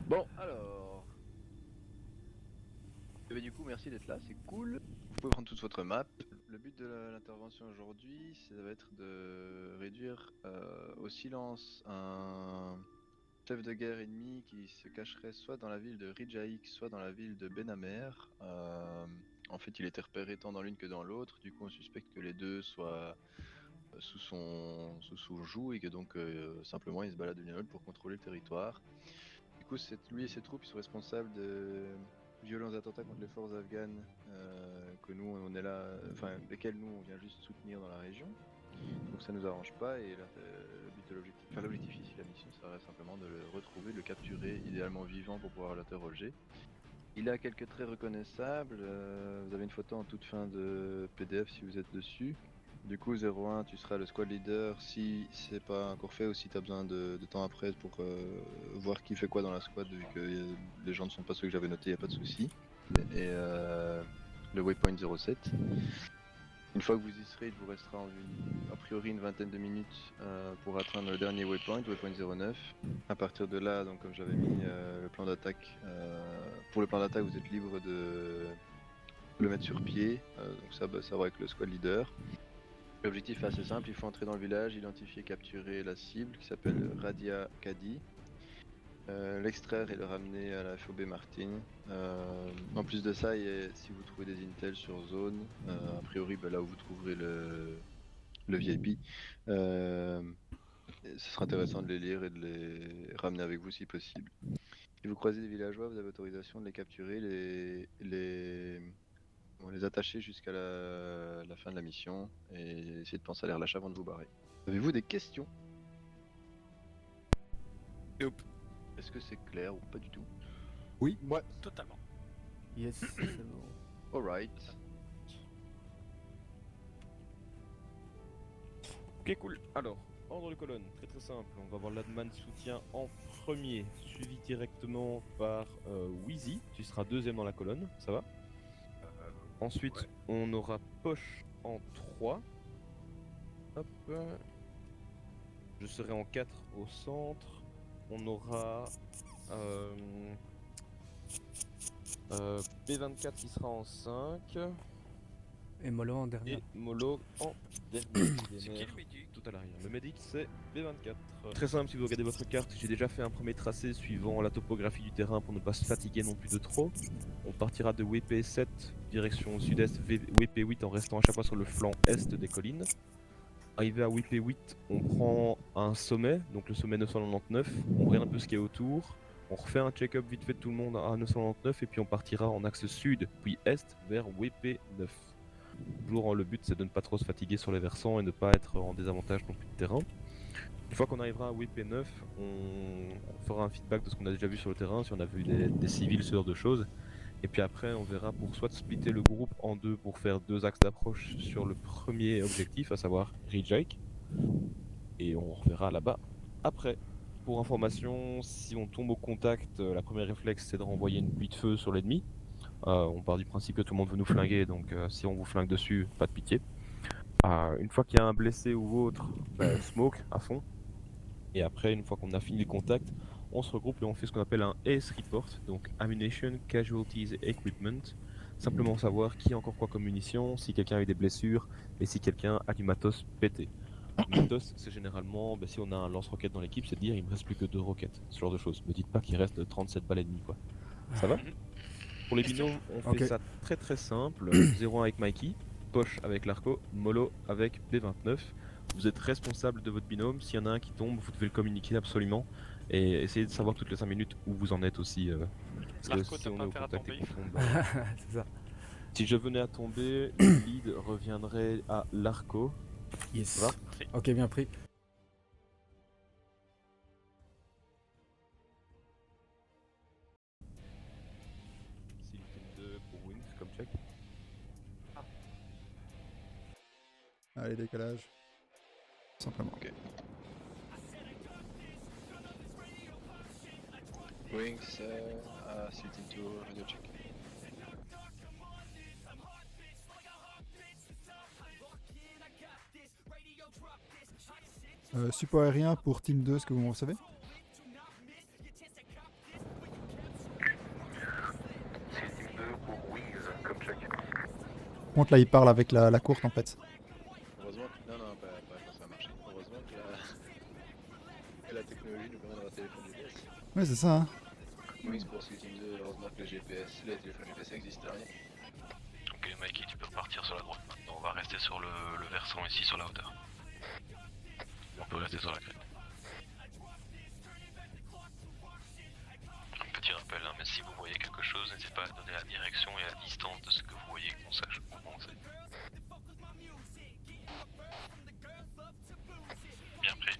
Bon, alors. Eh ben, du coup, merci d'être là, c'est cool. Vous pouvez prendre toute votre map. Le but de l'intervention aujourd'hui, ça va être de réduire au silence un chef de guerre ennemi qui se cacherait soit dans la ville de Rijaik, soit dans la ville de Benamer. En fait, il était repéré tant dans l'une que dans l'autre. Du coup, on suspecte que les deux soient sous son joug et que donc simplement il se balade de l'une à l'autre pour contrôler le territoire. Du coup, lui et ses troupes ils sont responsables de violents attentats contre les forces afghanes que nous on est là, enfin lesquels nous on vient juste soutenir dans la région. Donc ça nous arrange pas et le but de l'objectif, enfin l'objectif ici, la mission, ça reste simplement de le retrouver, de le capturer, idéalement vivant pour pouvoir l'interroger. Il a quelques traits reconnaissables. Vous avez une photo en toute fin de PDF si vous êtes dessus. Du coup, 01, tu seras le squad leader si c'est pas encore fait ou si tu as besoin de temps après pour voir qui fait quoi dans la squad, vu que les gens ne sont pas ceux que j'avais notés, il n'y a pas de souci. Et le waypoint 07. Une fois que vous y serez, il vous restera a priori une vingtaine de minutes pour atteindre le dernier waypoint 09. À partir de là, donc comme j'avais mis le plan d'attaque, pour le plan d'attaque, vous êtes libre de le mettre sur pied. Donc ça, ça va avec le squad leader. L'objectif est assez simple, il faut entrer dans le village, identifier, capturer la cible qui s'appelle Radia Kadi, l'extraire et le ramener à la FOB Martin. En plus de ça, si vous trouvez des intels sur zone, a priori là où vous trouverez le VIP, ce sera intéressant de les lire et de les ramener avec vous si possible. Si vous croisez des villageois, vous avez autorisation de les capturer, les attacher jusqu'à la fin de la mission et essayer de penser à les relâcher avant de vous barrer. Avez-vous des questions? Nope. Est-ce que c'est clair ou pas du tout? Oui. Ouais. Totalement. Yes, c'est bon. Alright. Ok, cool. Alors, ordre de colonne, très très simple. On va avoir l'adman soutien en premier, suivi directement par Wheezy. Tu seras deuxième dans la colonne, ça va? Ensuite, ouais. on aura Poche en 3. Hop. Je serai en 4 au centre. On aura B24 qui sera en 5. Et Molo en dernier. Et Molo en dernier. C'est qui le médic? Tout à l'arrière. Le médic c'est B24. Très simple, si vous regardez votre carte, j'ai déjà fait un premier tracé suivant la topographie du terrain pour ne pas se fatiguer non plus de trop. On partira de WP7 direction sud-est, WP8 en restant à chaque fois sur le flanc est des collines. Arrivé à WP8, on prend un sommet, donc le sommet 999, on regarde un peu ce qu'il y a autour, on refait un check-up vite fait de tout le monde à 999 et puis on partira en axe sud puis est vers WP9. Toujours le but c'est de ne pas trop se fatiguer sur les versants et ne pas être en désavantage non plus de terrain. Une fois qu'on arrivera à WP9, on fera un feedback de ce qu'on a déjà vu sur le terrain, si on a vu des civils, ce genre de choses. Et puis après, on verra pour soit splitter le groupe en deux pour faire deux axes d'approche sur le premier objectif, à savoir Rijake. Et on reverra là-bas après. Pour information, si on tombe au contact, la première réflexe c'est de renvoyer une pluie de feu sur l'ennemi. On part du principe que tout le monde veut nous flinguer, donc si on vous flingue dessus, pas de pitié. Une fois qu'il y a un blessé ou autre, smoke à fond. Et après, une fois qu'on a fini le contact, on se regroupe et on fait ce qu'on appelle un ACE report, donc Ammunition, Casualties et Equipment. Simplement savoir qui a encore quoi comme munitions, si quelqu'un a eu des blessures et si quelqu'un a du matos pété. Le matos, c'est généralement, si on a un lance-roquette dans l'équipe, c'est de dire il me reste plus que 2 roquettes, ce genre de choses. Me dites pas qu'il reste 37 balles et demie, quoi. Ça va? Pour les binômes, on fait Ok. ça très très simple. 0-1 avec Mikey, Poche avec l'Arco, Molo avec B29. Vous êtes responsable de votre binôme. S'il y en a un qui tombe, vous devez le communiquer absolument. Et essayez de savoir toutes les 5 minutes où vous en êtes aussi. Parce que L'arco, si t'as on pas est au intérêt à contact et tomber. qu'on tombe. C'est ça. Si je venais à tomber, le lead reviendrait à l'Arco. Yes. Ça va? Ok, bien pris. Si le team 2 pour Wings comme check. Allez, décalage. Simplement. Ok. Wings, Suite into radio check. Support aérien pour Team 2, est-ce que vous m'en savez? contre, là, il parle avec la courte en fait. Heureusement que... Non, non, pas quand ça va marcher. Heureusement que que la technologie nous permet d'avoir un téléphone GPS. Ouais, c'est ça, hein. Wings pour Team 2, heureusement que les téléphones GPS existent derrière. Ok, Mikey, tu peux repartir sur la droite maintenant. On va rester sur le versant ici, sur la hauteur. On peut rester sur la crête. Un petit rappel, hein, mais si vous voyez quelque chose, n'hésitez pas à donner la direction et la distance de ce que vous voyez, qu'on sache où on sait. Bien pris.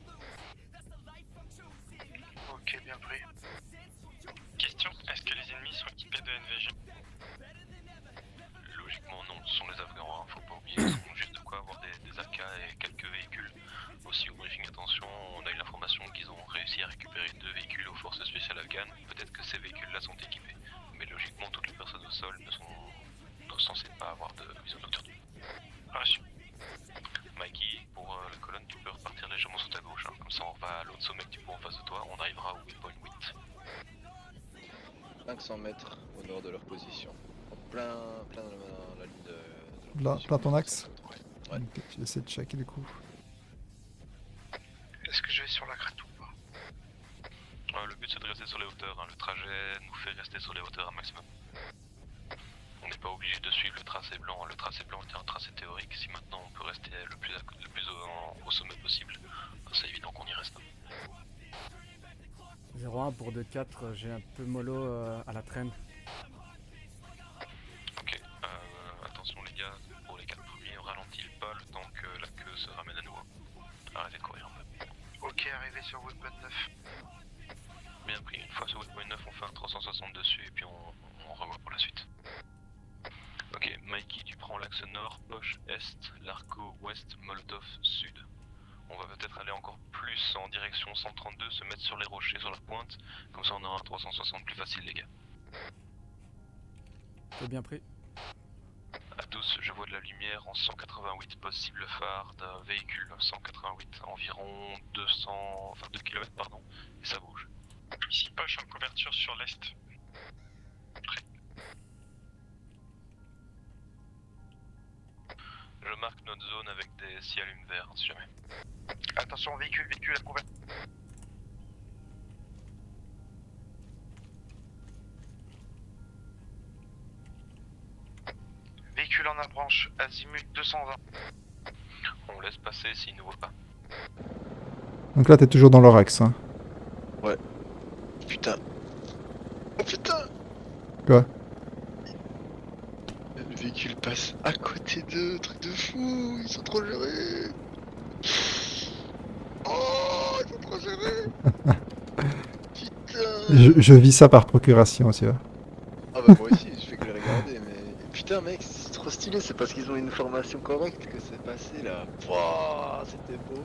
Ok, bien pris. Question, est-ce que les ennemis sont équipés de NVG? Logiquement non, ce sont les Afghans, hein, faut pas oublier, ils ont juste de quoi avoir des AK et quelques véhicules. Aussi au briefing attention, on a eu l'information qu'ils ont réussi à récupérer 2 véhicules aux forces spéciales afghanes, peut-être que ces véhicules-là sont équipés. Mais logiquement toutes les personnes au sol ne sont censées pas avoir de vision nocturne. Reçu. Mikey, pour la colonne, tu peux repartir légèrement sur ta gauche, hein. Comme ça on va à l'autre sommet que tu vois en face de toi, on arrivera au waypoint 8. 500 mètres au nord de leur position. Plein dans la ligne de Là, position. plein ton axe. Ouais. Ok, je vais essayer de checker du coup. Est-ce que je vais sur la crête ou pas? Le but c'est de rester sur les hauteurs, hein. Le trajet nous fait rester sur les hauteurs un maximum. On n'est pas obligé de suivre le tracé blanc. Le tracé blanc était un tracé théorique. Si maintenant on peut rester le plus au sommet possible, c'est évident qu'on y reste. 0-1 pour 2-4, j'ai un peu mollo à la traîne. Ok, attention les gars, pour les 4 premiers, on ralentit le pas le temps que la queue se ramène à nouveau. Arrêtez de courir un peu. Ok, arrivé sur Waypoint 9. Bien pris, une fois sur Waypoint 9, on fait un 360 dessus et puis on revoit pour la suite. Ok, Mikey, tu prends l'axe nord, poche est, Larco ouest, Molotov sud. On va peut-être aller encore plus en direction 132, se mettre sur les rochers sur la pointe, comme ça on aura un 360 plus facile les gars. C'est bien pris. À tous, je vois de la lumière en 188 possible phare d'un véhicule 188, environ 2 km pardon, et ça bouge. Ici, poche en couverture sur l'est. Je marque notre zone avec des ciels lumes verts, si jamais. Attention, véhicule à couverture. Véhicule en approche, azimut 220. On laisse passer s'ils ne voient pas. Donc là, t'es toujours dans leur axe. Hein. Putain. Oh putain. Quoi? Le véhicule passe à côté d'eux, truc de fou, ils sont trop gérés. Oh, ils sont trop gérés. Putain. Je vis ça par procuration aussi. Ouais. Ah bah moi aussi, je fais que le regarder, mais... Putain mec, c'est trop stylé, c'est parce qu'ils ont une formation correcte que c'est passé là. Wouah, c'était beau.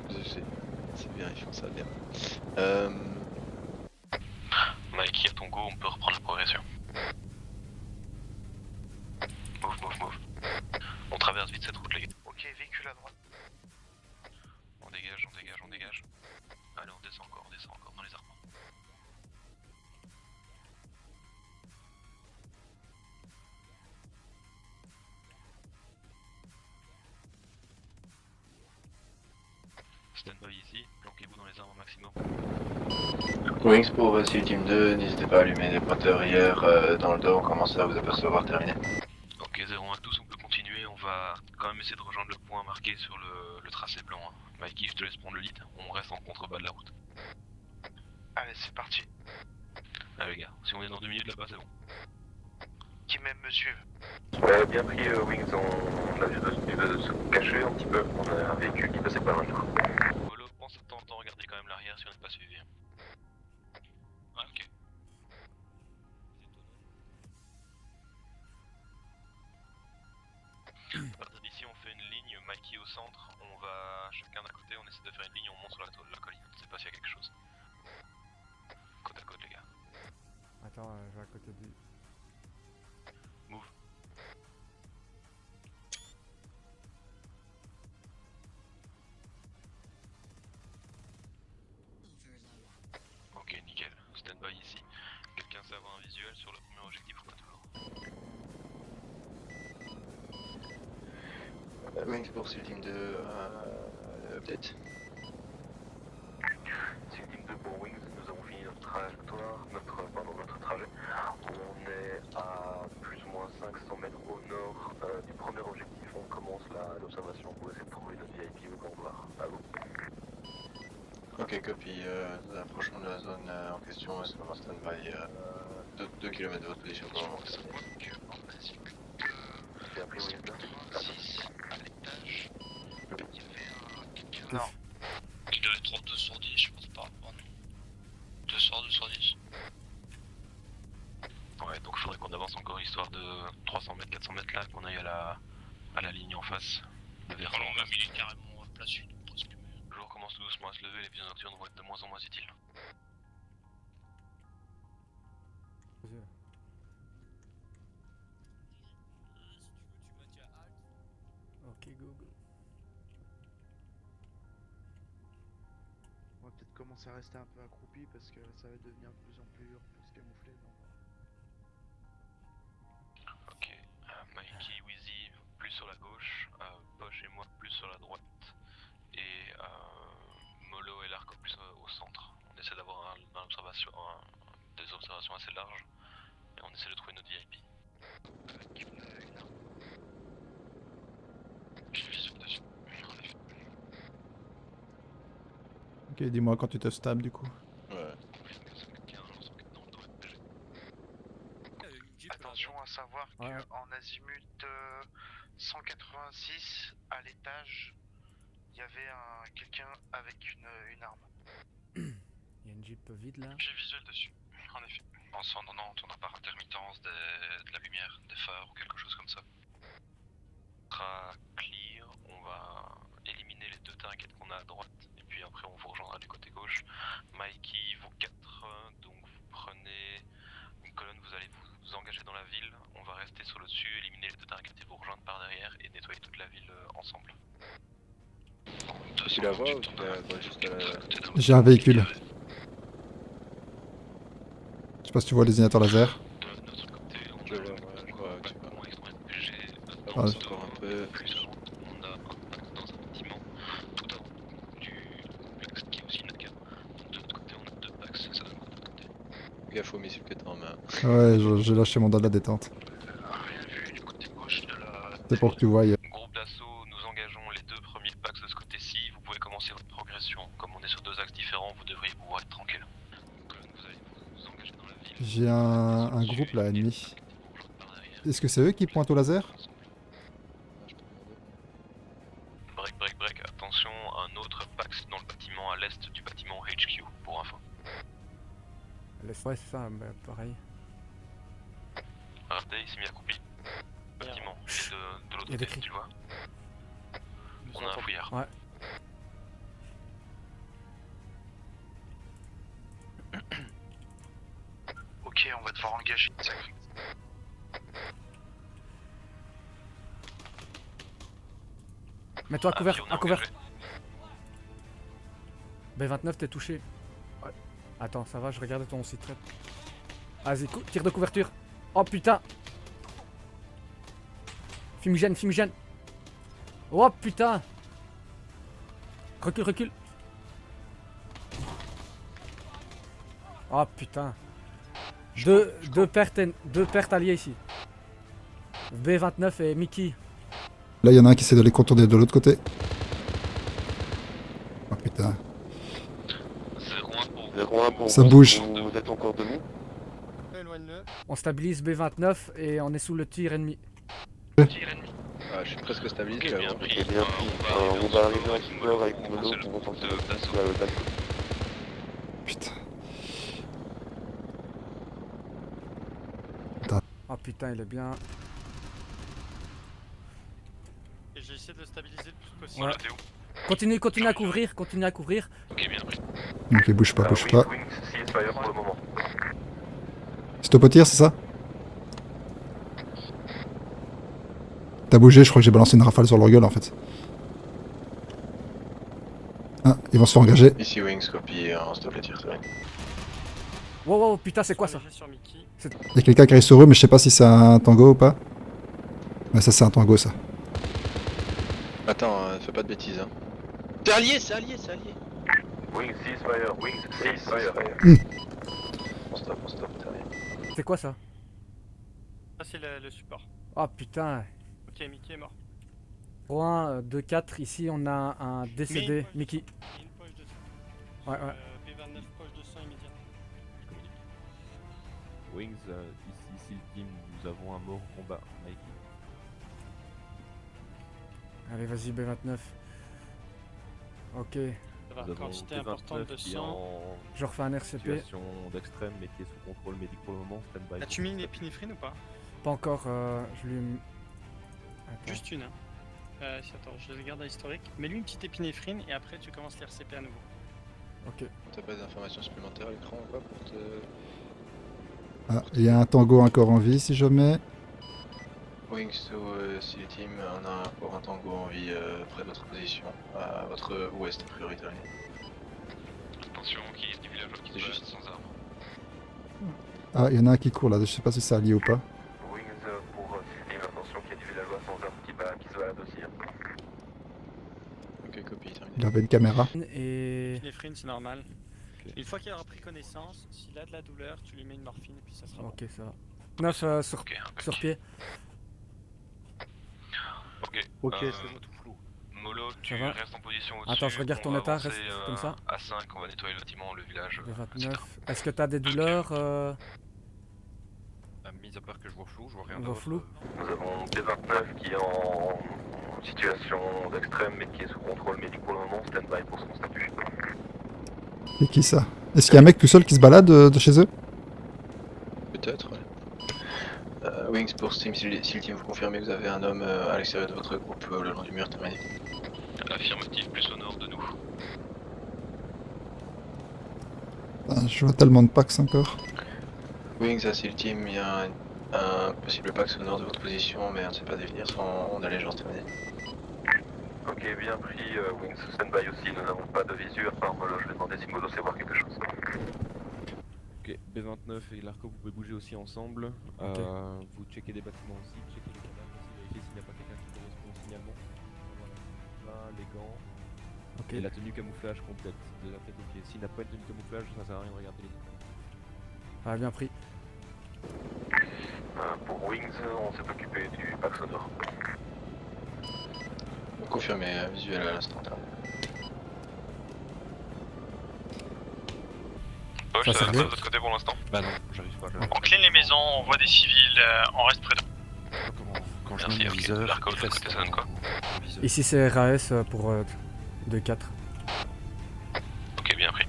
Je sais, c'est bien, ils font ça bien. Mikey, à ton go, on peut reprendre la progression. Move. On traverse vite cette route les gars. Ok, véhicule à droite. On dégage. Allez, on descend encore dans les arbres. Stand-by ici, planquez-vous dans les arbres au maximum. Wings pour Vassy Team 2, n'hésitez pas à allumer des pointeurs hier dans le dos, on commence à vous apercevoir terminé. Ok, 0 à 12, on peut continuer, on va quand même essayer de rejoindre le point marqué sur le tracé blanc. Hein. Mikey, je te laisse prendre le lead, on reste en contrebas de la route. Allez, c'est parti. Allez les gars, si on est dans 2 minutes là-bas, c'est bon. Qui même me suivent. Ouais, bien pris Wings, on a vu de se cacher un petit peu, on a un véhicule qui passait pas loin. Molo, pense de temps en temps regarder quand même l'arrière si on n'est pas suivi. Ah ok. À partir d'ici, on fait une ligne, Mikey au centre, on va chacun d'un côté, on essaie de faire une ligne, on monte sur la colline, on ne sait pas s'il y a quelque chose. Côte à côte les gars. Attends, je vais à côté de lui. Move. Ok, nickel. Stand by ici. Quelqu'un sait avoir un visuel sur le premier objectif ou pas toujours? Wings pour Team 2, update. C'est une team 2 pour Wings, nous avons fini notre trajectoire, notre trajet. On est à plus ou moins 500 mètres au nord du premier objectif. On commence l'observation pour essayer de trouver notre VIP au grand couloir. À vous. Ok, copy. Nous approchons de la zone en question. Est-ce qu'on en stand-by 2 km de votre position pour le moment? J'ai appris Wings. 6 à l'étage. Il y avait quelqu'un. Non. Il devait être 2 sur 10, je pense pas. Oh non. 2 sur 10. Ouais, donc il faudrait qu'on avance encore histoire de 300 mètres, 400 mètres là, qu'on aille à la ligne en face. Le versant. Alors, même il est carrément à plat sud, presque. Le jour commence tout doucement à se lever, les visions nocturnes vont être de moins en moins utiles. Ok, go, go. On va peut-être commencer à rester un peu accroupi parce que ça va devenir de plus en plus dur pour se camoufler. Ok, Mikey, Wheezy plus sur la gauche, Poche et moi plus sur la droite, et Molo et Larko plus au centre. On essaie d'avoir des observations assez larges, et on essaie de trouver notre VIP. Ok, dis-moi quand tu te stabs du coup. Ouais. Attention à savoir Ouais. qu'en azimut 186, à l'étage, il y avait quelqu'un avec une arme. Il y a une jeep vide là. J'ai visuel dessus, en effet. En s'endonnant, on tourne par intermittence de la lumière, des phares ou quelque chose comme ça. Sera clear, on va éliminer les 2 targets qu'on a à droite, et puis après on vous rejoindra du côté gauche. Mikey, vous 4, donc vous prenez une colonne, vous allez vous engager dans la ville, on va rester sur le dessus, éliminer les 2 targets et vous rejoindre par derrière et nettoyer toute la ville ensemble. Tu la vois ou tu la vois juste à la... J'ai un véhicule. Je sais pas si tu vois les désignateurs laser. De notre côté, on Je vois, ouais, je vois, pas tu vois. comment extraire le PG, Ah, avance encore un peu. plus avant, on a un pacte dans un bâtiment, tout avant du Pax qui est aussi notre cas. De l'autre côté, on a 2 Pax, ça donne quoi de l'autre côté? Gaffe au missile que t'as en main. Ouais, j'ai lâché mon dard de la détente. Rien vu du côté gauche de la... C'est pour que tu voies. Groupe d'assaut, nous engageons les 2 premiers Pax de ce côté-ci, vous pouvez commencer votre progression. Comme on est sur 2 axes différents, vous devriez pouvoir être tranquille. Colonne, vous allez vous engager dans la ville. J'ai un groupe là, ennemi. Est-ce que c'est eux qui pointent au laser? Break, attention, un autre Pax dans le bâtiment à l'est du bâtiment HQ, pour info. Ouais, c'est ça, bah, pareil. Regardez, il s'est mis accroupi. Bâtiment, il est de l'autre Il y a des côté, cris. tu vois. On a un fouillard. Ouais. Ok, on va devoir engager une sacrée. Mets-toi à couvert, Avion à couvert. engagé. B29, t'es touché. Ouais. Attends, ça va, je regarde ton site web. Vas-y, tire de couverture. Oh putain. Fumigène. Oh putain. Recule. Oh putain. Deux pertes alliées ici. B29 et Mickey. Là, il y en a un qui essaie de les contourner de l'autre côté. Oh putain. 0-1 pour Ça bouge. Vous êtes encore debout? On stabilise B29 et on est sous le tir ennemi. Ah, je suis presque stabilisé Ok, là. bien bon. pris. Ok, bien pris. On va arriver en support avec Mono pour renforcer de d'assaut. le bateau. Putain. Oh putain, il est bien. Et j'ai essayé de le stabiliser le plus possible. Voilà, t'es où? Continue à couvrir. Ok, bien pris. Ok, bouge pas. Wings, ceasefire pour le moment. Stop au tir, c'est ça? T'as bougé, je crois que j'ai balancé une rafale sur leur gueule en fait. Ah, ils vont se faire engager. Ici Wings, copie, on stop les tirs, c'est vrai. Wow, putain, c'est quoi ça? Sur Mickey. Il y a quelqu'un qui arrive sur eux, mais je sais pas si c'est un tango ou pas. Ouais, ça c'est un tango ça. Attends, fais pas de bêtises, hein. C'est allié, c'est allié, c'est allié. Wings ceasefire, Wings ceasefire. On stop, terminé. C'est quoi ça? Ça, c'est le support. Oh putain. Ok, Mickey est mort. Point 2-4, ici on a un décédé. Mais- Mickey. Il y a une poche de sang. Ouais, ouais. P29, poche de sang immédiat. Wings, ici le team, nous avons un mort au combat. Mikey. Allez, vas-y, B29. Ok. Ça va, Nous avons quantité importante de P29 qui est sang. en Je refais un RCP. situation d'extrême mais qui est sous contrôle médic pour le moment. Stand-by. As-tu mis une épinéphrine ou pas? Pas encore, je lui ai mis- Attends. Juste une. Hein. Si, attends, je les garde à historique. Mets-lui une petite épinéphrine et après tu commences les RCP à nouveau. Ok. T'as pas d'informations supplémentaires à l'écran ou quoi pour te... Ah, il y a un tango encore en vie si jamais. Wings to City Team, on a encore un tango en vie près de votre position, à votre ouest a priori terminé. Attention, qui est du villageois qui se C'est balade juste. sans armes. Ah, il y en a un qui court là, je sais pas si c'est allié ou pas. Wings pour City Team, attention qu'il y a du villageois sans armes qui se balade aussi. Ok, copie, terminé. Il avait une caméra. Et... Épinéphrine, c'est normal. Ok. Une fois qu'il aura pris connaissance, s'il a de la douleur, tu lui mets une morphine et puis ça sera bon. Ok, ça va. 9 sur, Ok, sur pied. Ok. Ok, euh, c'est bon, tout flou. Molo, tu va restes en position au-dessus. Attends, je regarde on ton va état, avancer, reste comme ça. À 5, on va nettoyer le bâtiment, le village. B29. Est-ce que t'as des douleurs Mis à part que je vois flou, je vois rien On voit d'autre. flou. Nous avons P29 qui est en situation d'extrême mais qui est sous contrôle médic pour le moment. Stand-by pour son statut. C'est qui ça? Est-ce qu'il y a un mec tout seul qui se balade de chez eux? Peut-être, ouais. Wings pour Steam, si le team vous confirmez que vous avez un homme à l'extérieur de votre groupe le long du mur terminé. Affirmatif, plus au nord de nous. Ah, je vois tellement de Pax encore. Wings à Seal Team, il y a un possible pax au nord de votre position, mais on ne sait pas définir son allégeance terminée. Ok, bien pris, Wings. Stand-by aussi, nous n'avons pas de visu à part Molo. Je vais demander si Molo sait voir quelque chose. Ok, B29 et Larco, vous pouvez bouger aussi ensemble. Vous checkez des bâtiments aussi, checkez les cadavres aussi, vérifiez s'il n'y a pas quelqu'un qui correspond au signalement. Voilà, les gants. Ok. Et la tenue camouflage complète de la tête aux pieds. S'il n'a pas de tenue camouflage, ça sert à rien de regarder les deux. Ah, bien pris. Pour Wings, on s'est occupé du Pax au nord. Confirmé, visuel à l'instant. Poche, Ça, ça c'est va de bien. votre côté pour l'instant? Bah non, j'arrive pas. On clean les maisons, on voit des civils, on reste près d'eux. Quand je mets mon viseur, Larco, de votre côté, ça donne quoi? Ici c'est RAS pour 2-4. Ok, bien pris.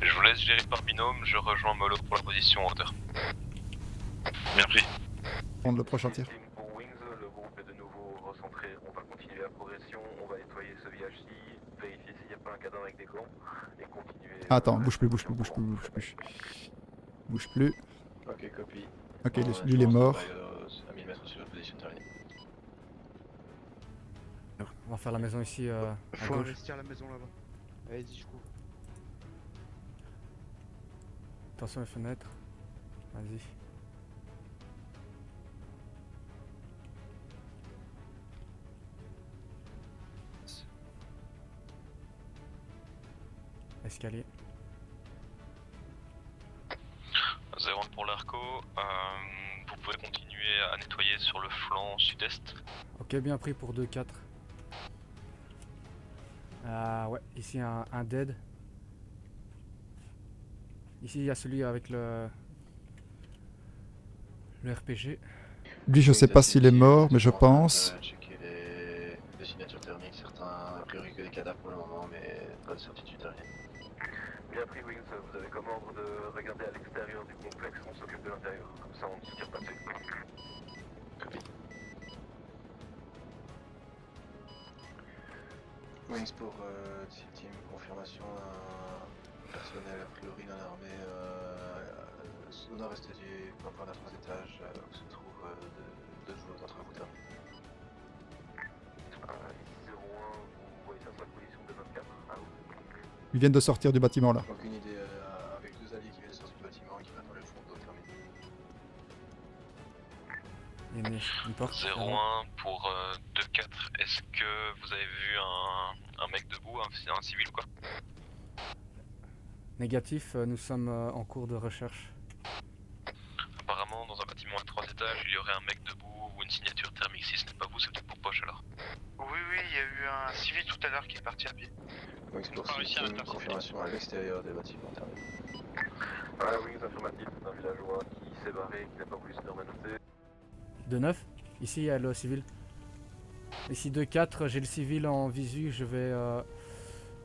Je vous laisse gérer par binôme, je rejoins Molo pour la position en hauteur. Bien pris. Prendre le prochain tir. Team pour Wings, le groupe est de nouveau recentré. On va continuer la progression, on va nettoyer ce village-ci, vérifier s'il n'y a pas un cadavre avec des gants et continuer. Ah, attends, bouge plus. Bouge plus. Ok, copie. Ok, lui il est mort. À 1000 mètres sur la position terminée. On va faire la maison ici à Faut gauche. investir la maison là-bas. Allez-y, je couvre. Attention les fenêtres. Vas-y. Escalier. 0 pour l'Arco, vous pouvez continuer à nettoyer sur le flanc sud-est. Ok, bien pris pour 2-4. Ouais, ici un dead. Ici il y a celui avec le RPG. Lui, je sais pas s'il est mort, mais je pense. Checker les signatures thermiques, certains a priori que des cadavres pour le moment, mais pas de certitude rien. Bien pris, Wings, vous avez comme ordre de regarder à l'extérieur du complexe, on s'occupe de l'intérieur. Comme ça, on ne se tire pas dessus. Copie. Wings pour Seal Team, confirmation personnel a priori non armé au nord-est du compound à 3 étages où se trouvent deux joueurs d'entre vous terminés. Ici 01, vous voyez ça sur la position de 24. Ah, Ils viennent de sortir du bâtiment là. Aucune idée avec deux alliés qui viennent sortir du bâtiment et qui prennent le fond d'eau terminé. Une porte. 01 pour 2-4. Est-ce que vous avez vu un mec debout, un civil ou quoi? Négatif, nous sommes en cours de recherche. Apparemment, dans un bâtiment à 3 étages, il y aurait un mec debout ou une signature thermique. Si ce n'est pas vous, c'est peut-être pour poche alors. Oui, il y a eu un civil tout à l'heure qui est parti à pied. Wings pour Pas réussi à Team, intercepter. confirmation à l'extérieur des bâtiments terminés. Wings affirmatif, c'est un villageois qui s'est barré, qui n'a pas voulu se faire manoter. 2-9, ici il y a le civil. Ici 2-4, j'ai le civil en visu, je vais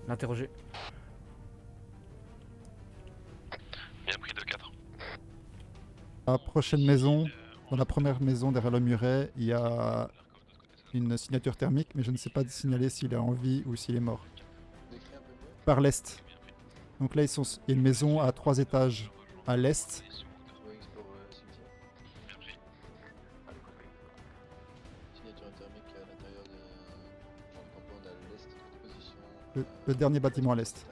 l'interroger. Bien pris 2-4. À la prochaine maison, dans la première maison derrière le muret, il y a une signature thermique, mais je ne sais pas signaler s'il est en vie ou s'il est mort. Par l'est. Donc là, il y a une maison à 3 étages à l'est. Wings pour cimetière. Bien pris. Signature thermique à l'intérieur du compound à l'est de votre position. Le dernier bâtiment à l'est.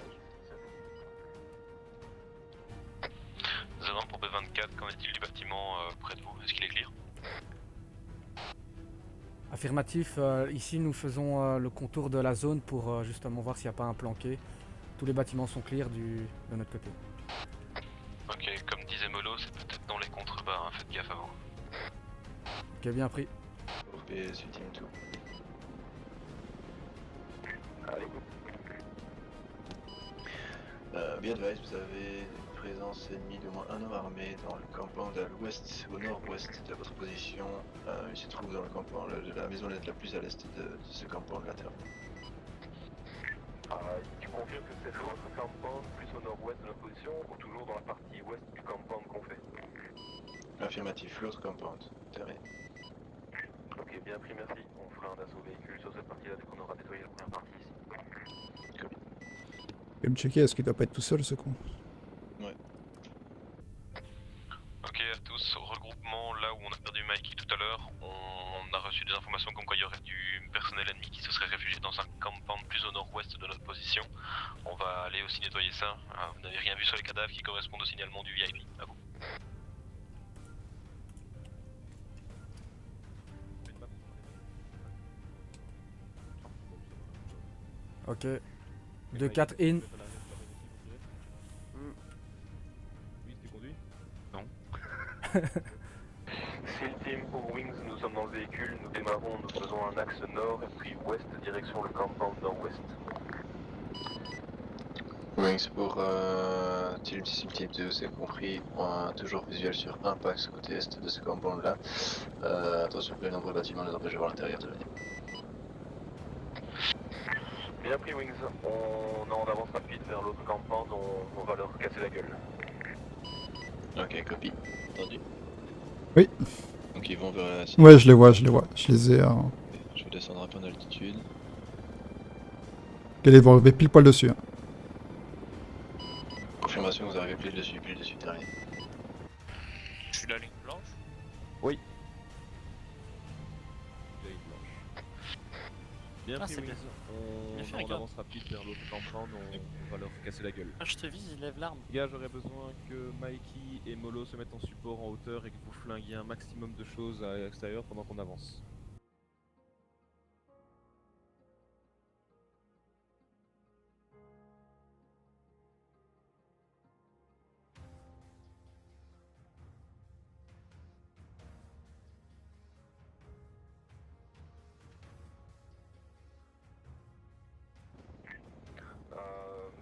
01 pour B24, qu'en est-il du bâtiment près de vous? Est-ce qu'il est clear? Affirmatif, ici nous faisons le contour de la zone pour justement voir s'il n'y a pas un planqué. Tous les bâtiments sont clear de notre côté. Ok, comme disait Molo, c'est peut-être dans les contrebas, hein, faites gaffe avant. Ok, bien pris. Pour PS Team 2. Allez, Bien advised, vous avez une présence ennemie d'au moins un homme armé dans le compound à l'ouest, au nord-ouest de votre position. Il se trouve dans le compound, la maison la plus à l'est de ce compound latéral. tu confirmes que c'est votre compound plus au nord-ouest de notre position ou toujours dans la partie ouest du compound qu'on fait? Affirmatif, l'autre compound. Terminé. Ok, bien pris, merci. On fera un assaut véhicule sur cette partie-là dès qu'on aura nettoyé la première partie ici. Je vais me checker, est-ce qu'il doit pas être tout seul ce con? Ok à tous, regroupement là où on a perdu Mikey tout à l'heure, on a reçu des informations comme quoi il y aurait du personnel ennemi qui se serait réfugié dans un compound plus au nord-ouest de notre position. On va aller aussi nettoyer ça. Vous n'avez rien vu sur les cadavres qui correspondent au signalement du VIP, à vous. Ok. 2-4 in. Oui, tu conduis? Seal Team pour Wings, nous sommes dans le véhicule, nous démarrons, nous faisons un axe nord et puis ouest direction le compound nord-ouest. Wings pour Team 2, c'est compris. Toujours visuel sur Impact côté est de ce compound là. Attention que les nombreux bâtiments les empêchent de voir l'intérieur de venir. Bien pris Wings, on est en avance rapide vers l'autre compound, on va leur casser la gueule. Ok, copie. Entendu. Oui. Donc ils vont vers la... Ouais, je les vois. Je les ai... Je vais descendre un peu en altitude. Ils vont arriver pile poil dessus. Hein. Confirmation, vous arrivez pile dessus, terminé. Je suis la ligne blanche. Oui. Bien Ah, pris c'est Wings, Bien fait, on est en regarde. avance rapide vers l'autre compound, on va leur casser la gueule. Ah, je te vise, il lève l'arme. Les gars, j'aurais besoin que Mikey et Molo se mettent en support en hauteur et que vous flinguiez un maximum de choses à l'extérieur pendant qu'on avance.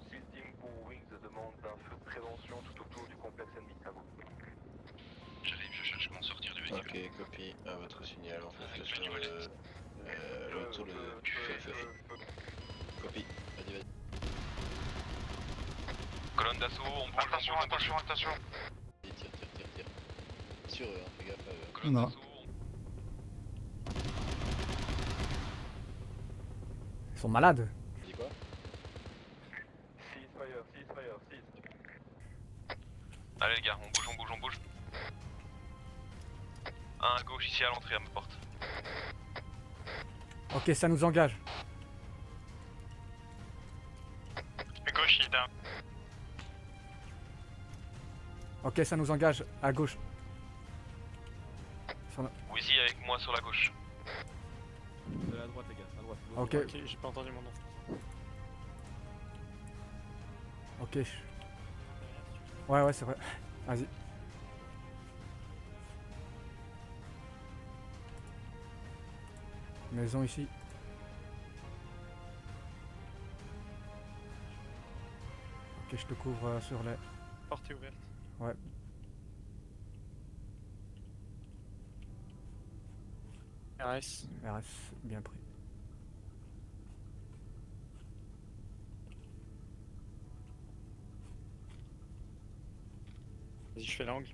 Seal Team pour Wings demande un feu de prévention tout autour du complexe ennemi, à vous. J'arrive, je cherche comment sortir du véhicule. Ok, copie à votre signal, on fait Avec sur manuel. sur le... Feu. Copie, vas-y. Colonne d'assaut, on bouge, Attention. Tire. Sur eux, hein, fais gaffe à eux. Colonne Non. d'assaut, Ils sont malades. Tu dis quoi? Ceasefire. Allez les gars, on bouge. Un à gauche ici à l'entrée à ma porte. Ok, ça nous engage. Gauche, il est down. Ok, ça nous engage à gauche. Ou ici avec moi sur la gauche. À droite les gars, à droite. Ok. Ok, j'ai pas entendu mon nom. Ok. Ouais, c'est vrai. Vas-y. Maison ici. Ok, je te couvre sur les... Porte est ouverte. Ouais. RS. RS, bien pris. Vas-y, je fais l'angle.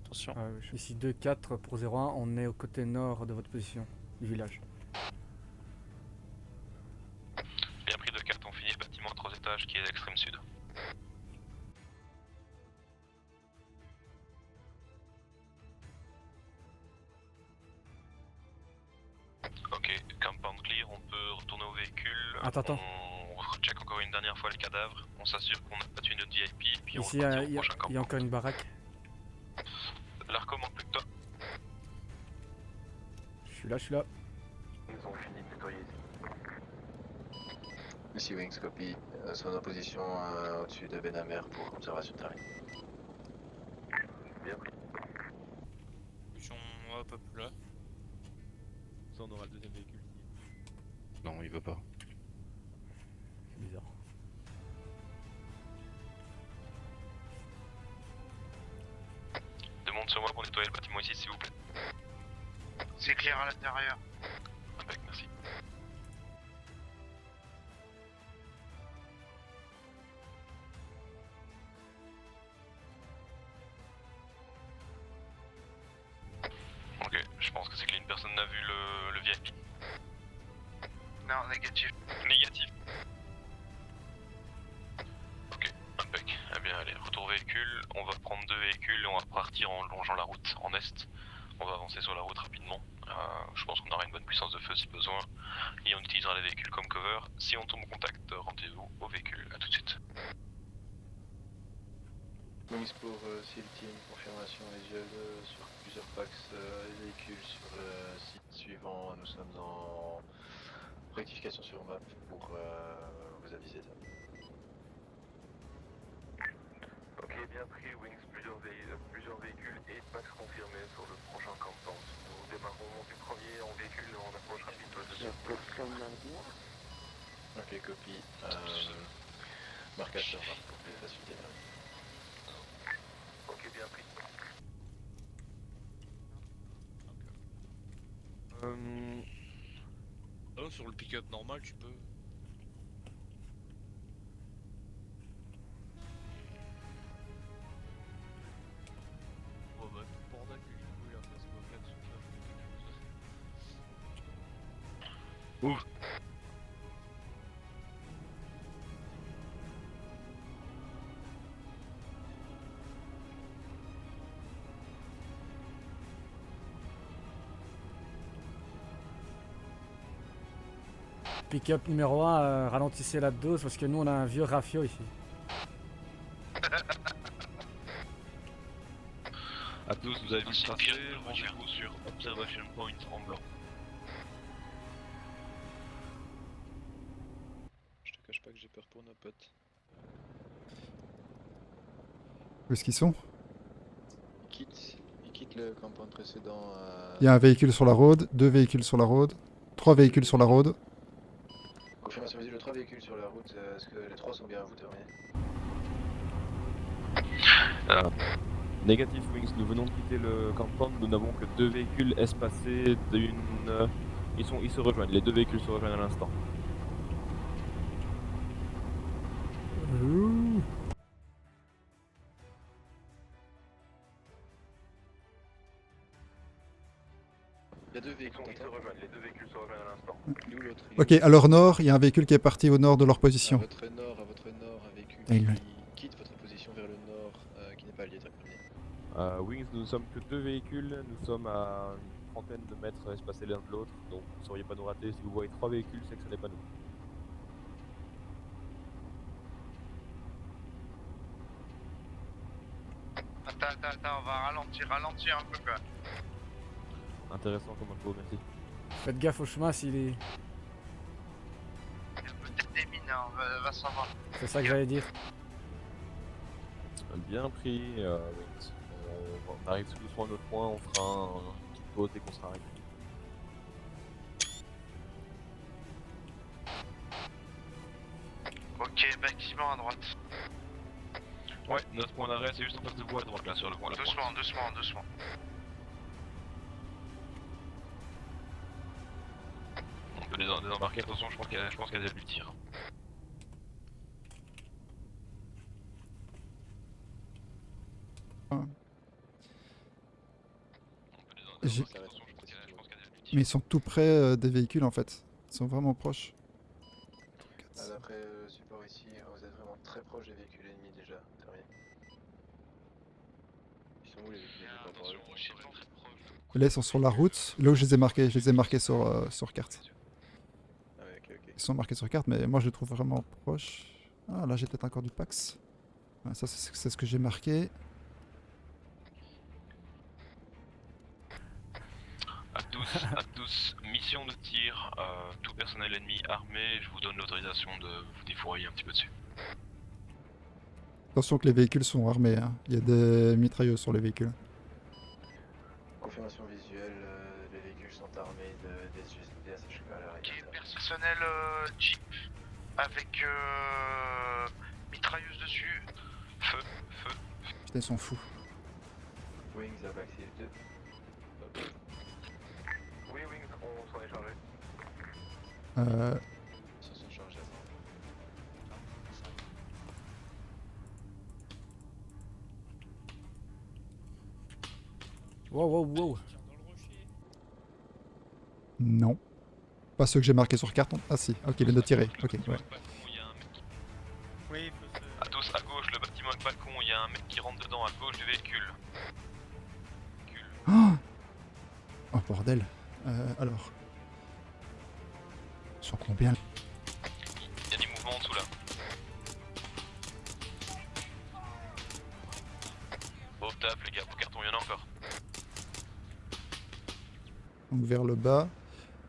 Attention. Ici 2-4 pour 0-1, on est au côté nord de votre position du village. Bien pris de 4, on finit le bâtiment à 3 étages qui est à l'extrême sud. Ok, compound clear, on peut retourner au véhicule. Attends. On recheck encore une dernière fois les cadavres. On s'assure qu'on n'a pas tué notre VIP, puis Ici, on repartit au il prochain y a campement. encore une baraque. L'arco manque plus que toi. Je suis là. Ils ont fini de nettoyer ici. Ici Wings, copie. Son opposition au-dessus de Benamer pour observation de terrain. Bien pris. Ils sont hop là. Ça on aura le deuxième véhicule. Non, il veut pas. C'est bizarre. Demande sur moi pour nettoyer le bâtiment ici, s'il vous plaît. C'est clair à l'intérieur. Impec, merci. Ok, je pense que c'est clean. Personne n'a vu le VIP. Non, négatif. Négatif. Ok, impec. Eh bien, allez, retour véhicule. On va prendre 2 véhicules et on va partir en longeant la route en est. On va avancer sur la route rapidement. Je pense qu'on aura une bonne puissance de feu si besoin. Et on utilisera les véhicules comme cover. Si on tombe en contact, rendez-vous au véhicule. A tout de suite. Wings pour SEAL Team, confirmation visuelle sur plusieurs packs véhicules sur le site suivant. Nous sommes en rectification sur map pour vous aviser ça. Ok, bien pris, Wings, plusieurs véhicules et packs confirmés sur le prochain campement. Nous démarrons du premier en véhicule et en approche rapide de la deuxième. Ok, copie. Marquage sur map pour plus de facilité. Ok, bien pris. Oh, sur le pick-up normal, tu peux. Oh bah, tout bordel que j'ai trouvé là, parce que au 4 sur ça, je fais quelque chose. Ouf. Pick-up numéro 1, ralentissez la dose parce que nous on a un vieux rafio ici. A tous, vous avez vu le tracé, rendez-vous sur Observation Point en blanc. Je te cache pas que j'ai peur pour nos potes. Où est-ce qu'ils sont? Ils quittent le campement précédent. Il y a un véhicule sur la road, 2 véhicules sur la road, 3 véhicules sur la road. Confirmation visuelle, 3 véhicules sur la route. Est-ce que les 3 sont bien à vous terminés? Négatif Wings, nous venons de quitter le campement, nous n'avons que 2 véhicules espacés d'une... Ils se rejoignent, les 2 véhicules se rejoignent à l'instant. Il y a 2 véhicules. Ils se rejoignent, les 2 véhicules se rejoignent à l'instant. Nous l'autre. Ok, à leur nord, il y a un véhicule qui est parti au nord de leur À position. votre nord, un véhicule Et il- qui quitte votre position vers le nord, qui n'est pas allié terminé. Wings, nous ne sommes que 2 véhicules, nous sommes à une trentaine de mètres espacés l'un de l'autre, donc vous ne sauriez pas nous rater. Si vous voyez 3 véhicules, c'est que ce n'est pas nous. Attends, on va ralentir un peu quoi. Intéressant comme info, merci. Faites gaffe au chemin s'il est... Il y a peut-être des mines, hein, va savoir. C'est ça que j'allais dire. Bien pris, Wings. On arrive tout doucement à notre point, on fera une petite pause dès qu'on sera arrivé. Ok, bâtiment à droite. Ouais, notre point d'arrêt c'est juste en face de vous à droite là sur le point. la Doucement, pointe. doucement, doucement. On peut désembarquer, attention, je pense qu'il y a du tir. J'ai- Attention, je pense qu'il y a du tir. Mais ils sont tout près des véhicules en fait. Ils sont vraiment proches. D'après support ici, vous êtes vraiment très proche des véhicules ennemis déjà. Terminé. Ils sont où les véhicules ennemis par rapport à eux? Là ils sont sur la route. Là où je les ai marqués sur carte. Ah ouais, ok. Ils sont marqués sur carte, mais moi je les trouve vraiment proches. Ah là j'ai peut-être encore du Pax. Ouais, ça c'est ce que j'ai marqué. À tous, mission de tir, tout personnel ennemi armé, je vous donne l'autorisation de vous défourailler un petit peu dessus. Attention que les véhicules sont armés, hein. Il y a des mitrailleuses sur les véhicules. Confirmation visuelle, les véhicules sont armés de DSHK à l'arrière. Ok, personnel Jeep avec mitrailleuse dessus. Feu. Putain ils sont fous. Wings à backseat 2. Oui, Wings, on s'en est chargé. Ils se sont chargés. Wow. Non. Pas ceux que j'ai marqués sur carte. Ah si, ok, il vient de tirer. Ok, ouais. Oui, faut se... À tous, à gauche, le bâtiment avec balcon, il y a un mec qui rentre dedans à gauche du véhicule. Oh bordel. Alors. Ils sont combien là? Il y a des mouvements en dessous là. Au taf les gars, au carton, il y en a encore. Donc vers le bas.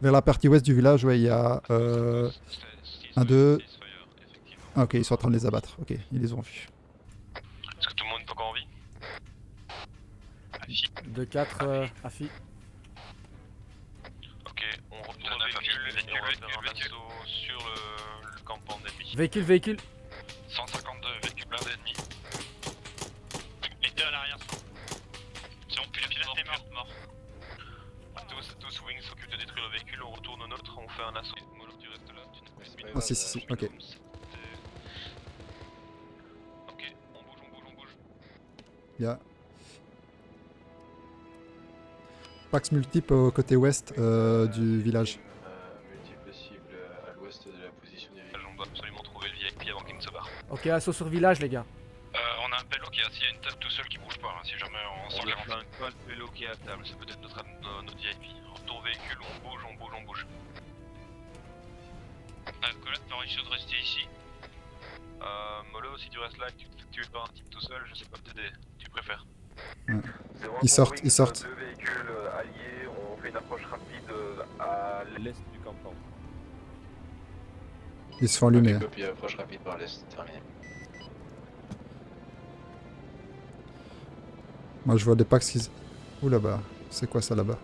Vers la partie ouest du village, ouais, il y a... un, deux... Ah, ok, ils sont en train de les abattre. Ok, ils les ont vus. Est-ce que tout le monde est encore en vie? 2-4 Afi. Ok, on retourne au véhicule et on va faire un assaut sur le campement d'ennemis. Véhicule. 152 véhicules blindés ennemis. Les deux à l'arrière sont. Si on pilote mort. À tous, Wings s'occupe de détruire le véhicule, on retourne au nôtre, on fait un assaut. Molo, tu restes là, tu ne c'est pas Ah si, ok. Ok, on bouge. Il y a... Pax multiple au côté ouest du village. Multiples cibles à l'ouest de la position des véhicules. On doit absolument trouver le VIP avant qu'il ne se barre. Ok, assaut sur village les gars. On a un pélo qui est assis à une table tout seul qui bouge pas, hein, si jamais on On s'en ne garantit. flingue pas le pélo qui est à table, c'est peut-être notre VIP. Retour véhicule, on bouge. Colette, t'aurais chaud de rester ici. Molo, si tu restes là et que tu te fais tuer par un type tout seul, je sais pas t'aider. Tu préfères? Ils sortent. Deux véhicules alliés, on fait une approche rapide à L'est du campement. Ils se font allumer. Copie approche rapide par l'est, terminé. Moi je vois des Pax qui... Ouh là-bas. C'est quoi ça là-bas?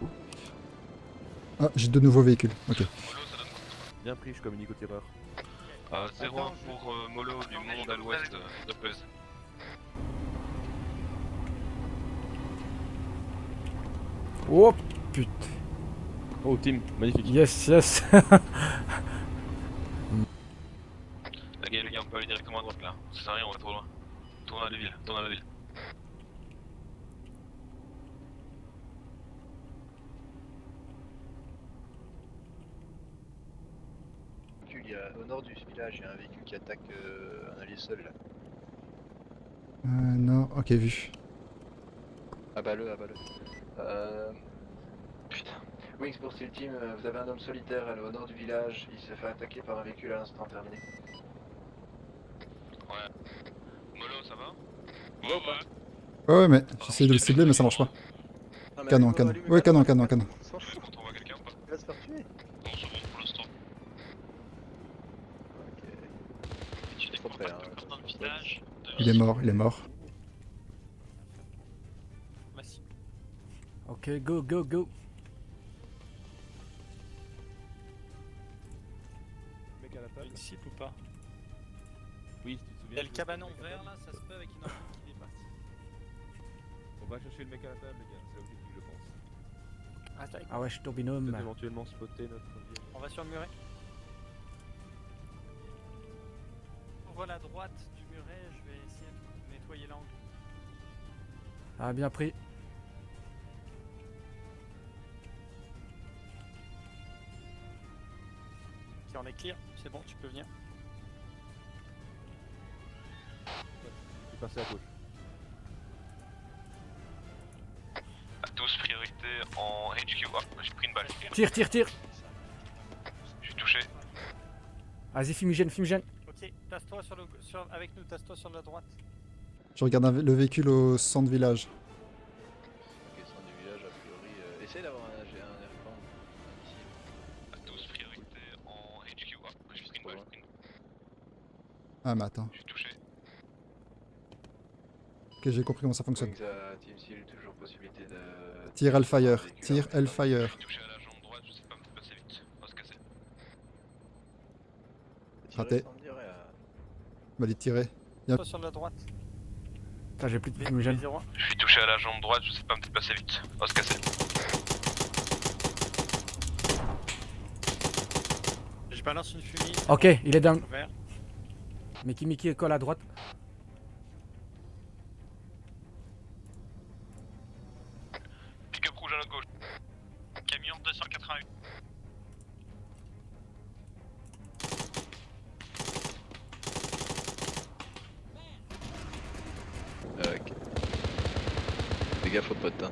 Ah, j'ai de nouveaux véhicules. Ok. Molo, ça donne Bien pris, je communique au tireur. 0-1 pour Molo du monde à l'ouest de Pez. Oh putain. Oh, team, magnifique. Yes. Les gars, on peut aller directement à droite là. Ça sert à rien, on va trop loin. Tourne à la ville, Au nord du village, il y a un véhicule qui attaque un allié seul là. Non, ok, vu. Abat-le. Putain. Wings pour Steel Team, vous avez un homme solitaire au nord du village, il se fait attaquer par un véhicule à l'instant, terminé. Ouais. Molo, ça va? Ouais ou pas? Ouais, mais j'essaie de le cibler, mais ça marche pas. Ah, mais Canon. allumez-moi, Ouais, canon. allumez-moi. Étage. Il est mort, il est mort. Merci. Ok, go, go, go. Mec à la table. Une cible ou pas? Oui, si tu te Il y souviens. a le cabanon vert là, ça se peut avec une arme qui dépasse. On va chercher le mec à la table, les gars. C'est l'objectif, je pense. Ah, Ah ouais, je suis au binôme. Peut-être éventuellement spotter notre vieille. on va sur le muret. On voit la droite du muret, je vais essayer de nettoyer l'angle. Ah, bien pris. Si on est clear, c'est bon, tu peux venir. Je vais passer à gauche. À tous, priorité en HQ. Ah, j'ai pris une balle. Tire, tire, tire. Je suis touché. Vas-y, fumigène, fumigène. Ok, tasse-toi avec nous, tasse-toi sur la droite. Je regarde le véhicule au centre village. Ok, centre du village, a priori. Essaye d'avoir un airplan. À tous, priorité en HQ. Ah, j'ai pris une balle. Ah mais attends. Je suis touché. Ok, j'ai compris comment ça fonctionne. Wings à Team Seal, toujours possibilité de... Tire Hellfire, tire Hellfire. Je suis touché à la jambe droite, je sais pas me passer vite. On va se casser. Raté. M'a dit de tirer. Tasse-toi sur la droite. Putain, j'ai plus de fumigène. Je suis touché à la jambe droite, je sais pas me déplacer vite. On va se casser. Je balance une fumée. Ok, il est down. Vert. Mickey colle à droite. Pick-up rouge à notre gauche. Camion 288. Ok. Fais gaffe aux potes, hein.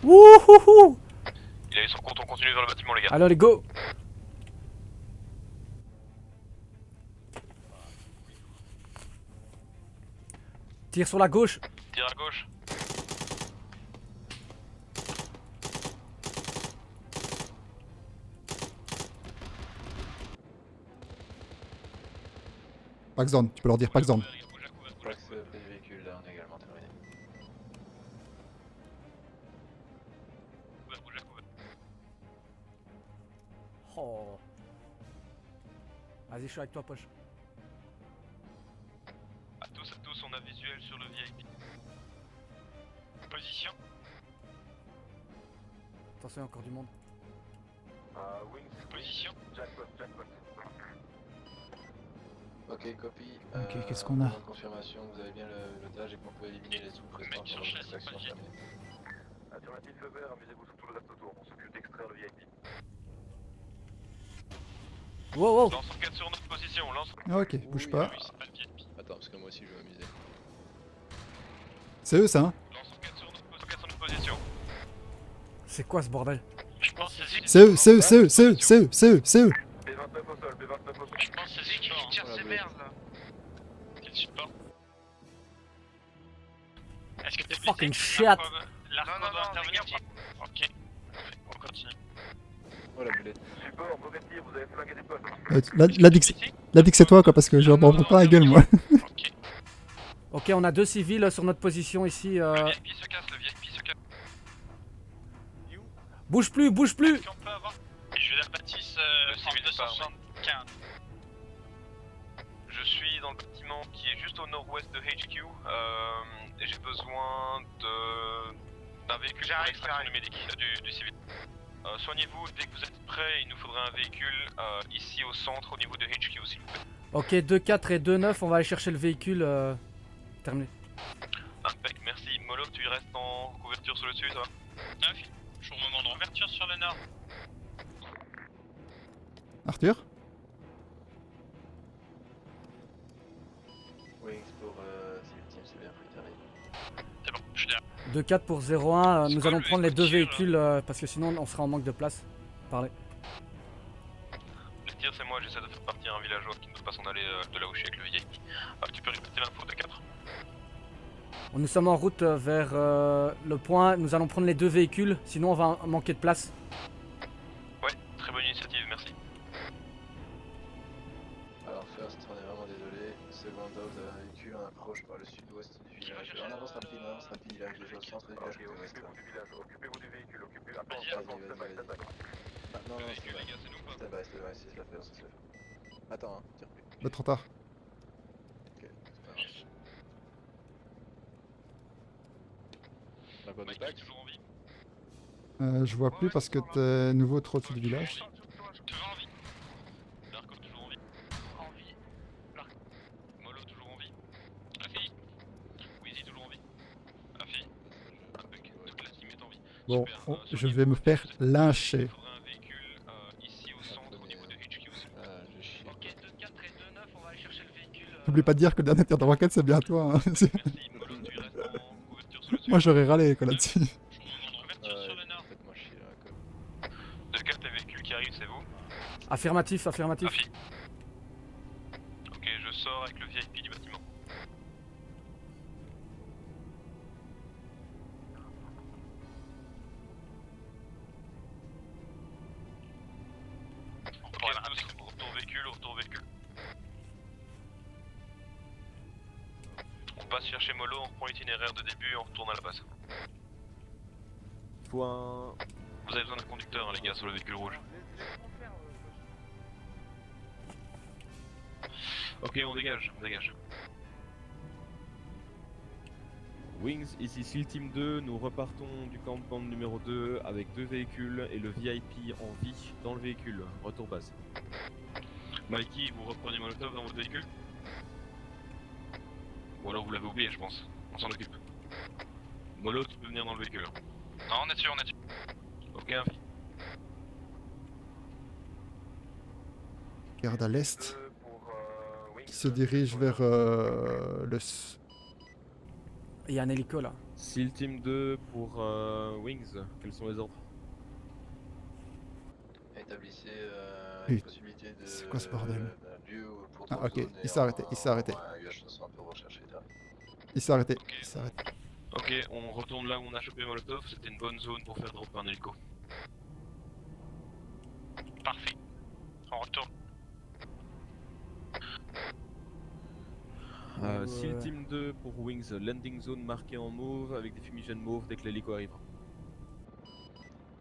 Wouhouhou. Il a eu son compte, on continue vers le bâtiment, les gars. Alors, les go. Tire sur la gauche. Tire à gauche. Pack zone, tu peux leur dire pack zone. Pax les véhicules, là, on est également terminé. Oh. Vas-y, je suis avec toi, poche. À tous, on a visuel sur le VIP. Position. Attention, il y a encore du monde. Wings, Position. jackpot. Ok, copy. Ok, qu'est-ce qu'on a? Confirmation, vous avez bien l'otage et qu'on peut éliminer les sous-prestants Mec sur pendant que chasse, l'action pas de jet. terminée. Affirmatif feu vert, amusez-vous sur tout le reste autour. On s'occupe d'extraire le VIP. Wow, wow. Lance enquête sur notre position, lance. Ah, ok, bouge pas. Oui, c'est pas le VIP. Attends, parce que moi aussi je vais m'amuser. C'est eux ça, hein? Lance enquête sur notre position. C'est quoi ce bordel? Je pense que c'est Zik. C'est eux, c'est eux, c'est eux, c'est eux, c'est eux, c'est eux, c'est eux. B29 au sol, B29 au sol. Je pense que c'est Zik qui tire Voilà, ses bleu. merdes là. Quel support? Est-ce que t'es blessé? Fucking shit. L'arco Non, doit intervenir. les gars, Ok. On continue. Oh la boulette. Support, mauvais tir, vous avez flingué des potes. Là dit que c'est toi quoi, parce que je m'en prends pas la gueule moi. Ok. Ok, on a deux civils sur notre position ici. Le VIP se casse, le VIP se casse. Bouge plus, bouge plus. Est-ce qu'on peut avoir? Je vais la bâtisse Le civil est pas armé. 275. Je suis dans le bâtiment qui est juste au nord-ouest de HQ. Et j'ai besoin d'un véhicule pour l'extraction du médic, du civil. Soignez-vous, dès que vous êtes prêts, il nous faudrait un véhicule ici au centre au niveau de HQ s'il vous plaît. Ok, 2-4 et 2-9, on va aller chercher le véhicule. Terminé. Impec, merci. Molo, tu restes en couverture sur le dessus, ça va? 9. Jour moment de ouverture sur le nord. Arthur? Wings pour Civil Team, c'est bien pris, terminé. C'est bon, je suis derrière. 2-4 pour 0-1, C'est nous quoi allons le prendre les deux tir, là véhicules parce que sinon on sera en manque de place. Parlez. Le tir, c'est moi, j'essaie de faire partir un villageois qui ne peut pas s'en aller de là où je suis avec le VIP. Tu peux répéter l'info de 4. Nous sommes en route vers le point, nous allons prendre les deux véhicules, sinon on va manquer de place. Ouais, très bonne initiative, merci. Alors, faire second ordre de véhicule en approche par le sud-ouest du village. En avance rapide, il arrive déjà au centre du village. Occupez-vous du village, occupez-vous du véhicule, occupez. Attends, Vas-y, attends, vas-y, stand-by, vas-y. stand-by. Non, Le non, véhicule, les gars, c'est nous ou pas? stand-by, si ça fait, ça fait. Attends, hein, tire plus. Bah, trop tard. Ok, c'est pas grave. La bonne Mikey, attaque. toujours en vie? Je vois plus parce que t'es nouveau trop au-dessus du village. Toujours en vie. Larko, toujours en vie. En vie. Larko. Molo, toujours en vie. La fille. Wheezy, toujours en vie. La fille. Impec. Toute la team est en vie. Bon, Super. oh, Sur je le vais me niveau, faire il lyncher. faudrait un véhicule ici au centre, au niveau de HQ aussi. Ah, je chie. Ok, 2-4 et 2-9, on va aller chercher le véhicule. N'oublie pas de dire que le dernier tir de roquette c'est bien toi. Hein. Merci. Molo, tu restes en couverture sur le sud. Moi j'aurais râlé quoi là-dessus. Couverture sur le nord. Faites-moi chier là, quoi. 2-4, les véhicules qui arrivent, c'est vous? Affirmatif, affirmatif. Afi. Ok, je sors avec le VIP du bâtiment. Ok, tous, retour véhicule, retour véhicule. On passe chercher Molo, on reprend l'itinéraire de début et on retourne à la base. Faut un... Vous avez besoin d'un conducteur, hein, les gars, sur le véhicule rouge. Ok, on dégage, on dégage. Wings, ici SEAL Team 2, nous repartons du campement numéro 2 avec 2 véhicules et le VIP en vie dans le véhicule. Retour base. Mikey, vous reprenez Molotov dans votre véhicule? Ou alors vous l'avez oublié, je pense. On s'en occupe. Molo, tu peux venir dans le véhicule. Non, on est sûr, on est sûr. Ok, Afi. Garde à l'est. Pour Wings. Qui se dirige vers le... Il y a un hélico là. SEAL Team 2 pour Wings, quels sont les ordres? Établissez Oui. une possibilité de. C'est quoi ce bordel? D'un lieu pour Ah, ok, zones il et s'est arrêté, en- il s'est arrêté. en UH-500 pour rechercher derrière. Il s'est arrêté. Il s'est arrêté. Ok, on retourne là où on a chopé Molotov, c'était une bonne zone pour faire drop un hélico. Parfait. On retourne. SEAL Team 2 pour Wings, landing zone marquée en mauve avec des fumigènes mauves dès que l'hélico arrivera.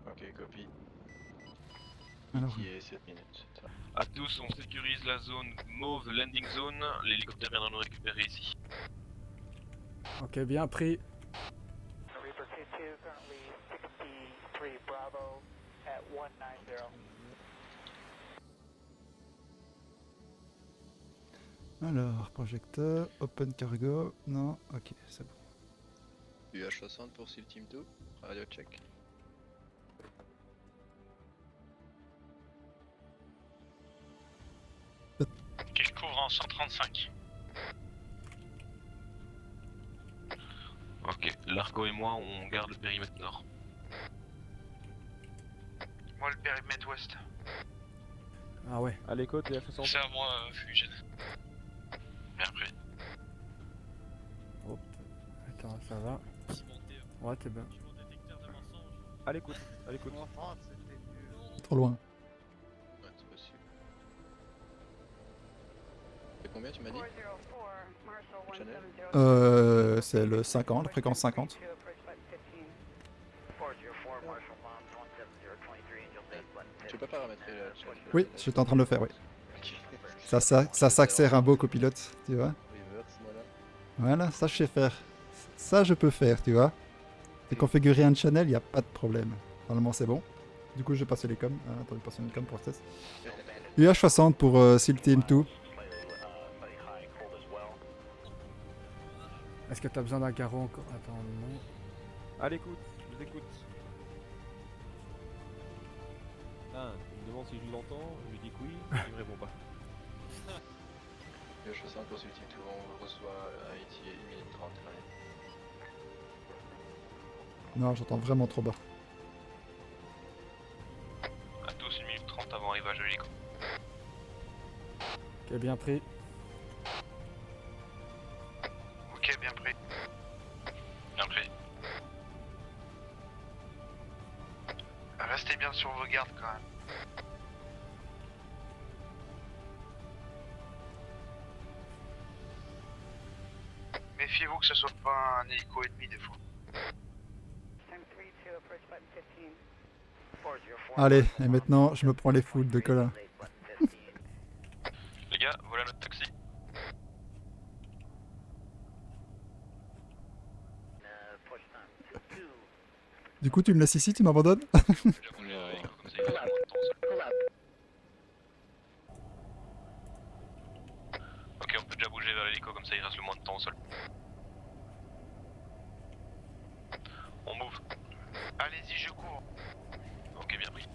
Ok, copie. Alors, Qui est 7 minutes. Ça. A tous, on sécurise la zone mauve landing zone, l'hélicoptère viendra nous récupérer ici. Ok, bien pris. Reaper K2 currently 63 Bravo at 190. alors, projecteur, open cargo. Non, ok, c'est bon. UH-60 pour SEAL Team 2. Radio check. Ok, je couvre en 135. Ok, Largo et moi, on garde le périmètre nord. Moi, le périmètre ouest. Ah ouais. À l'écoute, les F60. C'est à moi, fumigène. Bien pris. Hop. Attends, ça va. Ouais, t'es bien. À l'écoute, à l'écoute. Trop loin. Ouais, c'est possible. C'est combien tu m'as dit? Channel? C'est le 50, la fréquence 50. Tu peux pas paramétrer la chat? Oui, j'étais en train de le faire, oui. Ça s'accélère un beau copilote, tu vois. Reverse, voilà. Voilà, ça je sais faire. Ça je peux faire, tu vois. Et configurer un channel, il n'y a pas de problème. Normalement c'est bon. Du coup je vais passer les coms. Ah, attends, je vais passer une com pour le test. UH60 pour SEAL Team 2. Est-ce que t'as besoin d'un carreau encore? Attends, non. À l'écoute, je vous écoute. Ah, il me demande si je l'entends, je lui dis que oui, il me répond pas. UH-60 pour SEAL Team 2, on reçoit à Haïti 1 minute 30. Non, j'entends vraiment trop bas. A tous 1 minute 30 avant arrivage de l'hélico. Ok, bien pris. Ok, bien pris. Bien pris. Restez bien sur vos gardes quand même. Méfiez-vous que ce soit pas un hélico ennemi des fois. Allez, et maintenant, je me prends les foules de Colin. Les gars, voilà notre taxi. Du coup, tu me laisses ici, tu m'abandonnes? Ok, on peut déjà bouger vers l'hélico comme ça il reste le moins de temps au sol. On move. Allez-y, je cours. Ok, bien pris.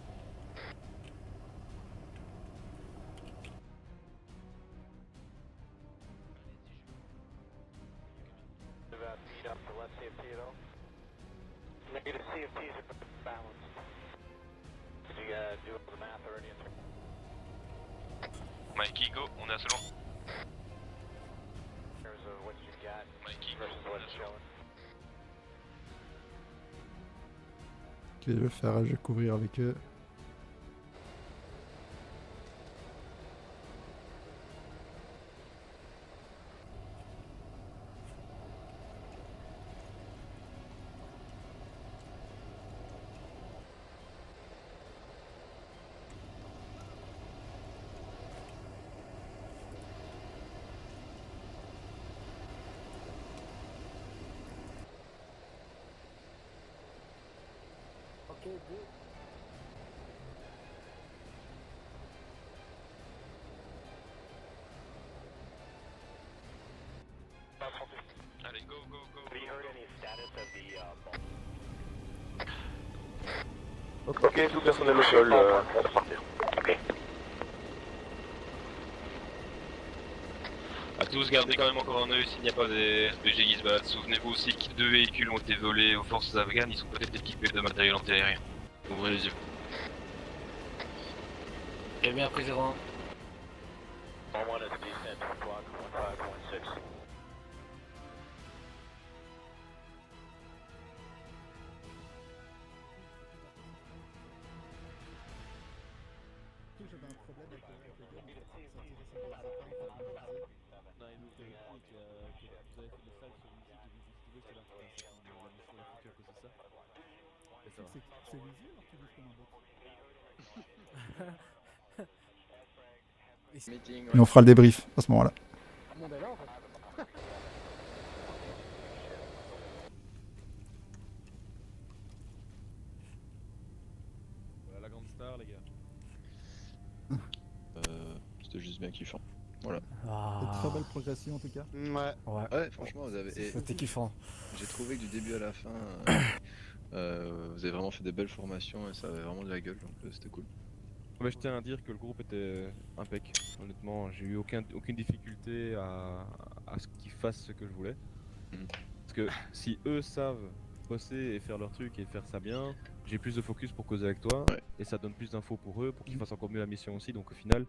Negative CFTs are balanced. Did you do all the math already? Mikey, go, on est à Solon. Here's what you got Mikey, go, versus on what est à it's Solon. Ok, je vais le faire, je vais couvrir avec eux. Allez, go, go, go. Have you heard any status of the Ok, tout personnel au sol, on peut partir. Ok. À tous, gardez quand même encore un œil s'il n'y a pas des RPG qui se baladent. Souvenez-vous aussi que 2 véhicules ont été volés aux forces afghanes, ils sont peut-être équipés de matériel antiaérien. Ouvrez les yeux. J'ai bien pris 01. All one is descent to block 1516. Meeting, Et on fera le débrief à ce moment-là. Tout le monde est là en fait. Voilà la grande star, les gars. C'était juste bien kiffant. Voilà. Ah. Très belle progression en tout cas. Ouais. Ouais, franchement, vous avez. C'était kiffant. J'ai trouvé que du début à la fin, vous avez vraiment fait des belles formations et ça avait vraiment de la gueule, donc c'était cool. Mais je tiens à dire que le groupe était impec. Honnêtement, j'ai eu aucune difficulté à ce qu'ils fassent ce que je voulais. Parce que si eux savent bosser et faire leur truc et faire ça bien, j'ai plus de focus pour causer avec toi. Ouais. Et ça donne plus d'infos pour eux, pour qu'ils fassent encore mieux la mission aussi. Donc au final,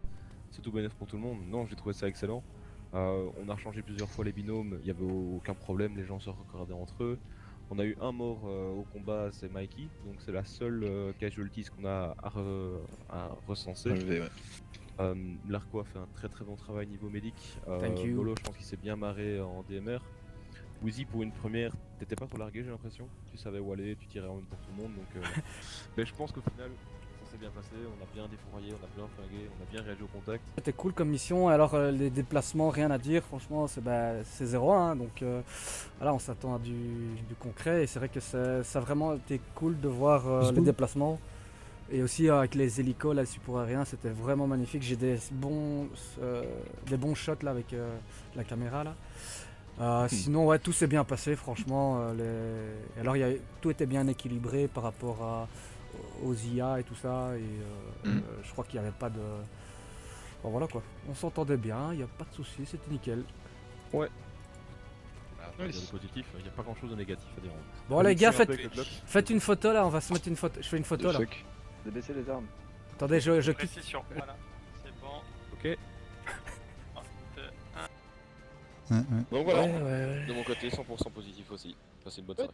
c'est tout bénéf pour tout le monde. Non, j'ai trouvé ça excellent. On a rechangé plusieurs fois les binômes, il n'y avait aucun problème, les gens se recordaient entre eux. On a eu un mort au combat, c'est Mikey, donc c'est la seule casualties qu'on a à recenser. Relevé, ouais. Larco a fait un très bon travail niveau médic. Thank you. Molo, je pense qu'il s'est bien marré en DMR. Wheezy, pour une première, t'étais pas trop largué, j'ai l'impression. Tu savais où aller, tu tirais en même pour tout le monde, donc. Mais je pense qu'au final, ça s'est bien passé. On a bien défouraillé, on a bien flingué, on a bien réagi au contact. C'était cool comme mission, alors les déplacements, rien à dire, franchement c'est 0-1, donc voilà, on s'attend à du concret et c'est vrai que ça a vraiment été cool de voir les déplacements et aussi avec les hélicos, là, le support aérien, c'était vraiment magnifique. J'ai des bons shots là avec la caméra là. Sinon ouais, tout s'est bien passé franchement, alors tout était bien équilibré par rapport aux IA et tout ça et je crois qu'il n'y avait pas de... Bon voilà quoi, on s'entendait bien, il n'y a pas de soucis, c'était nickel. Ouais. Oui. Dire du positif, il n'y a pas grand chose de négatif à dire. Bon les gars, Un peu avec le bloc. faites une photo là, on va se mettre une photo, je fais une photo là. De baisser les armes. Attendez, je quitte. Précision, voilà. C'est bon. Ok. 2, 1. Ouais. Donc voilà, Ouais. de mon côté 100% positif aussi. Passez une bonne soirée.